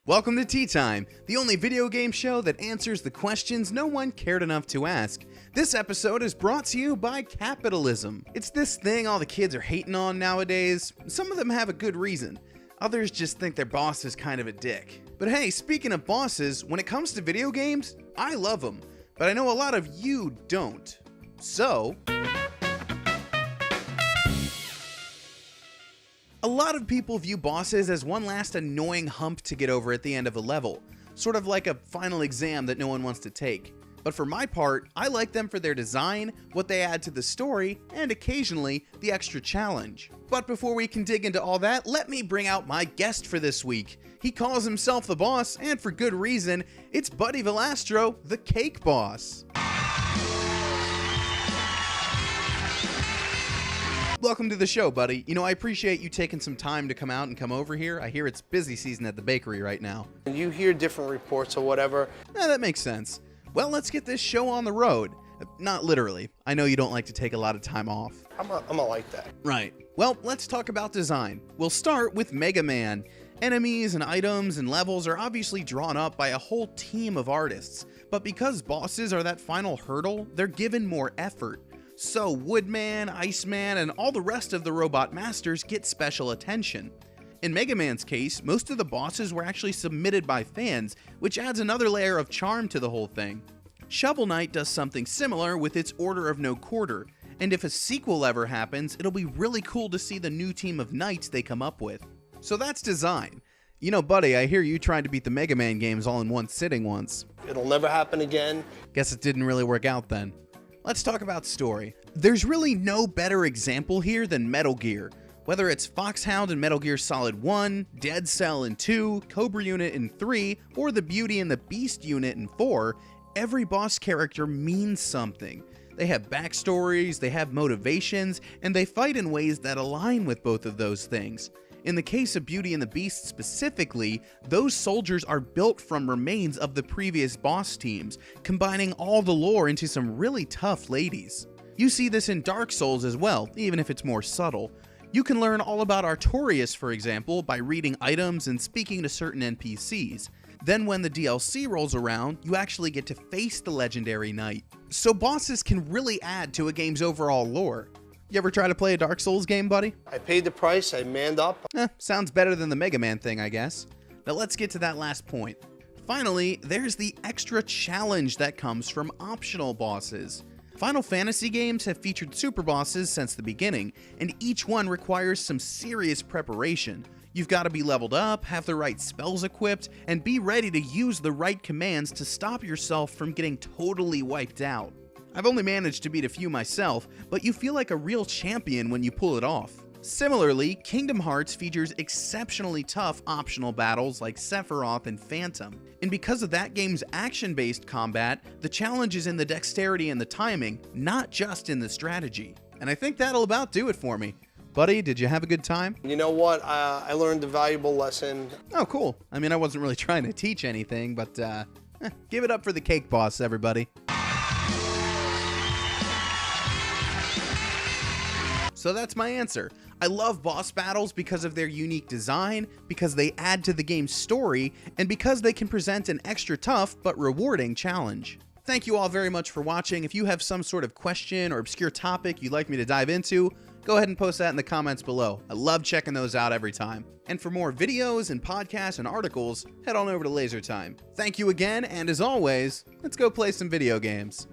Welcome to Tea Time, the only video game show that answers the questions no one cared enough to ask. This episode is brought to you by capitalism. It's this thing all the kids are hating on nowadays. Some of them have a good reason. Others just think their boss is kind of a dick. But hey, speaking of bosses, when it comes to video games, I love them. But I know a lot of you don't. So a lot of people view bosses as one last annoying hump to get over at the end of a level, sort of like a final exam that no one wants to take. But for my part, I like them for their design, what they add to the story, and occasionally the extra challenge. But before we can dig into all that, let me bring out my guest for this week. He calls himself the boss, and for good reason. It's Buddy Valastro, the Cake Boss. Welcome to the show, buddy. You know, I appreciate you taking some time to come out and come over here. I hear it's busy season at the bakery right now. You hear different reports or whatever. That makes sense. Well, let's get this show on the road. Not literally. I know you don't like to take a lot of time off. I'm a like that. Right. Well, let's talk about design. We'll start with Mega Man. Enemies and items and levels are obviously drawn up by a whole team of artists, but because bosses are that final hurdle, they're given more effort. So Woodman, Iceman, and all the rest of the Robot Masters get special attention. In Mega Man's case, most of the bosses were actually submitted by fans, which adds another layer of charm to the whole thing. Shovel Knight does something similar with its Order of No Quarter, and if a sequel ever happens, it'll be really cool to see the new team of knights they come up with. So that's design. You know, buddy, I hear you tried to beat the Mega Man games all in one sitting once. It'll never happen again. Guess it didn't really work out then. Let's talk about story. There's really no better example here than Metal Gear. Whether it's Foxhound in Metal Gear Solid 1, Dead Cell in 2, Cobra Unit in 3, or the Beauty and the Beast unit in 4, every boss character means something. They have backstories, they have motivations, and they fight in ways that align with both of those things. In the case of Beauty and the Beast specifically, those soldiers are built from remains of the previous boss teams, combining all the lore into some really tough ladies. You see this in Dark Souls as well, even if it's more subtle. You can learn all about Artorias, for example, by reading items and speaking to certain NPCs. Then when the DLC rolls around, you actually get to face the legendary knight. So bosses can really add to a game's overall lore. You ever try to play a Dark Souls game, buddy? I paid the price, I manned up. Sounds better than the Mega Man thing, I guess. Now let's get to that last point. Finally, there's the extra challenge that comes from optional bosses. Final Fantasy games have featured super bosses since the beginning, and each one requires some serious preparation. You've got to be leveled up, have the right spells equipped, and be ready to use the right commands to stop yourself from getting totally wiped out. I've only managed to beat a few myself, but you feel like a real champion when you pull it off. Similarly, Kingdom Hearts features exceptionally tough optional battles like Sephiroth and Phantom. And because of that game's action-based combat, the challenge is in the dexterity and the timing, not just in the strategy. And I think that'll about do it for me. Buddy, did you have a good time? You know what? I learned a valuable lesson. Oh, cool. I mean, I wasn't really trying to teach anything, but give it up for the Cake Boss, everybody. So that's my answer. I love boss battles because of their unique design, because they add to the game's story, and because they can present an extra tough but rewarding challenge. Thank you all very much for watching. If you have some sort of question or obscure topic you'd like me to dive into, go ahead and post that in the comments below. I love checking those out every time. And for more videos and podcasts and articles, head on over to LaserTime. Thank you again, and as always, let's go play some video games.